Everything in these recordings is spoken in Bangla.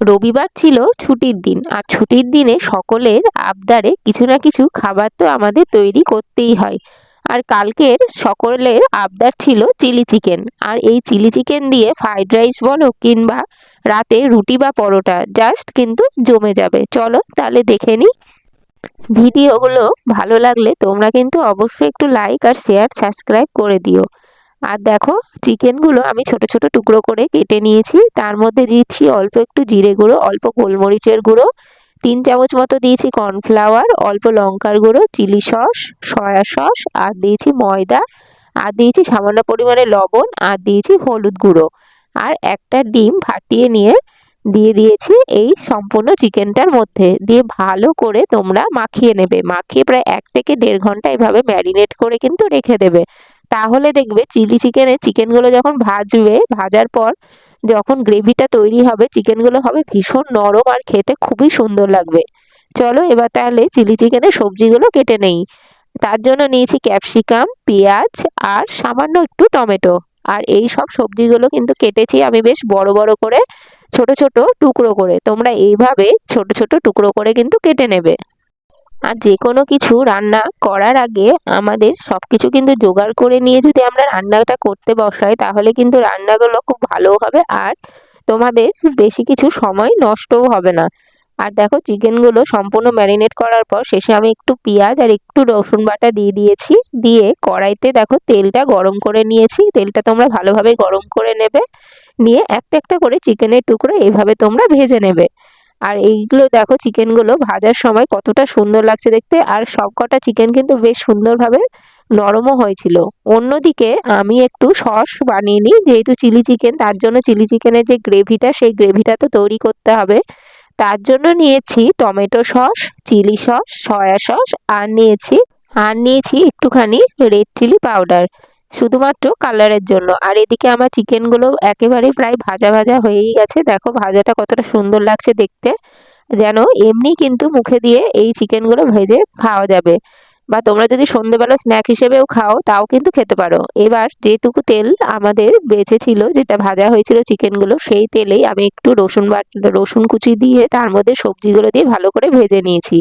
রবিবার ছিল ছুটির দিন, আর ছুটির দিনে সকলের আবদারে কিছু না কিছু খাবার তো আমাদের তৈরি করতেই হয়। আর কালকের সকলের আবদার ছিল চিলি চিকেন। আর এই চিলি চিকেন দিয়ে ফ্রাইড রাইস বলো কিংবা রাতে রুটি বা পরোটা জাস্ট কিন্তু জমে যাবে। চলো তাহলে দেখে নিই। ভিডিওগুলো ভালো লাগলে তোমরা কিন্তু অবশ্যই একটু লাইক আর শেয়ার সাবস্ক্রাইব করে দিও। আর দেখো, চিকেনগুলো আমি ছোট ছোট টুকরো করে কেটে নিয়েছি। তার মধ্যে দিচ্ছি অল্প একটু জিরে গুঁড়ো, অল্প গোলমরিচের গুঁড়ো, 3 চামচ মতো দিয়েছি কর্নফ্লাওয়ার, অল্প লঙ্কার গুঁড়ো, চিলি সস, সয়া সস, আর দিয়েছি ময়দা, আর দিয়েছি সামান্য পরিমাণে লবণ, আর দিয়েছি হলুদ গুঁড়ো, আর একটা ডিম ফাটিয়ে নিয়ে দিয়ে দিয়েছি এই সম্পূর্ণ চিকেনটার মধ্যে। দিয়ে ভালো করে তোমরা মাখিয়ে নেবে। মাখিয়ে প্রায় 1 থেকে 1.5 ঘন্টা এভাবে ম্যারিনেট করে কিন্তু রেখে দেবে। তাহলে দেখবে চিলি চিকেনের চিকেনগুলো যখন ভাজবে, ভাজার পর যখন গ্রেভিটা তৈরি হবে চিকেনগুলো হবে ভীষণ নরম আর খেতে খুবই সুন্দর লাগবে। চলো এবার তাহলে চিলি চিকেনের সবজিগুলো কেটে নেই। তার জন্য নিয়েছি ক্যাপসিকাম, পেঁয়াজ, আর সামান্য একটু টমেটো। আর এই সব সবজিগুলো কিন্তু কেটেছি আমি বেশ বড় বড় করে, ছোট ছোট টুকরো করে। তোমরা এইভাবে ছোট ছোট টুকরো করে কিন্তু কেটে নেবে। আর যে কোনো কিছু রান্না করার আগে আমাদের সব কিছু কিন্তু জোগাড় করে নিয়ে যদি আমরা রান্নাটা করতে বসাই তাহলে কিন্তু রান্নাগুলো খুব ভালো হবে, আর তোমাদের বেশি কিছু সময় নষ্টও হবে না। আর দেখো, চিকেনগুলো সম্পূর্ণ ম্যারিনেট করার পর শেষে আমি একটু পেঁয়াজ আর একটু রসুন বাটা দিয়ে দিয়েছি। দিয়ে কড়াইতে দেখো তেলটা গরম করে নিয়েছি। তেলটা তোমরা ভালোভাবে গরম করে নেবে। নিয়ে একটা একটা করে চিকেনের টুকরো এইভাবে তোমরা ভেজে নেবে। আর এইগুলো দেখো, চিকেনগুলো ভাজার সময় কতটা সুন্দর লাগছে দেখতে, আর সবকটা চিকেন কিন্তু বেশ সুন্দরভাবে নরমও হয়েছিল। অন্যদিকে আমি একটু সস বানিয়ে নিই, যেহেতু চিলি চিকেন, তার জন্য চিলি চিকেনের যে গ্রেভিটা সেই গ্রেভিটা তো তৈরি করতে হবে। তার জন্য নিয়েছি tomato sauce, chilli sauce, soya sauce, আর নিয়েছি একটুখানি রেড চিলি পাউডার, শুধুমাত্র কালারের জন্য। আর এদিকে আমার চিকেনগুলো একেবারে প্রায় ভাজা ভাজা হয়েই গেছে। দেখো ভাজাটা কতটা সুন্দর লাগছে দেখতে, যেন এমনি কিন্তু মুখে দিয়ে এই চিকেনগুলো ভেজে খাওয়া যাবে। বা তোমরা যদি সন্ধ্যেবেলা স্ন্যাক হিসেবেও খাও তাও কিন্তু খেতে পারো। এবার যেটুকু তেল আমাদের বেঁচে ছিল, যেটা ভাজা হয়েছিল চিকেনগুলো, সেই তেলেই আমি একটু রসুন কুচি দিয়ে তার মধ্যে সবজিগুলো দিয়ে ভালো করে ভেজে নিয়েছি।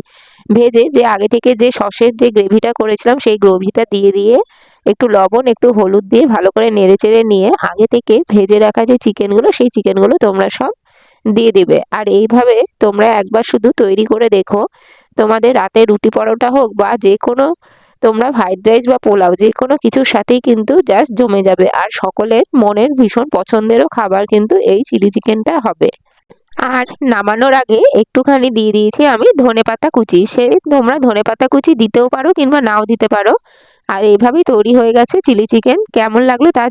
ভেজে যে আগে থেকে যে সসের যে গ্রেভিটা করেছিলাম সেই গ্রেভিটা দিয়ে একটু লবণ একটু হলুদ দিয়ে ভালো করে নেড়েচেড়ে নিয়ে আগে থেকে ভেজে রাখা যে চিকেনগুলো সেই চিকেনগুলো তোমরা সব দিয়ে দেবে। আর এইভাবে তোমরা একবার শুধু তৈরি করে দেখো। তোমাদের রাতে রুটি পরোটা হোক বা যে কোনো, তোমরা ফ্রাইড রাইস বা পোলাও যে কোনো কিছুর সাথেই কিন্তু জাস্ট জমে যাবে। আর সকলের মনের ভীষণ পছন্দেরও খাবার কিন্তু এই চিলি চিকেনটা হবে। আর নামানোর আগে একটুখানি দিয়ে দিয়েছি আমি ধনেপাতা কুচি। সে তোমরা ধনেপাতা কুচি দিতেও পারো কিংবা নাও দিতে পারো। আর এইভাবেই তৈরি হয়ে গেছে চিলি চিকেন। কেমন লাগলো তা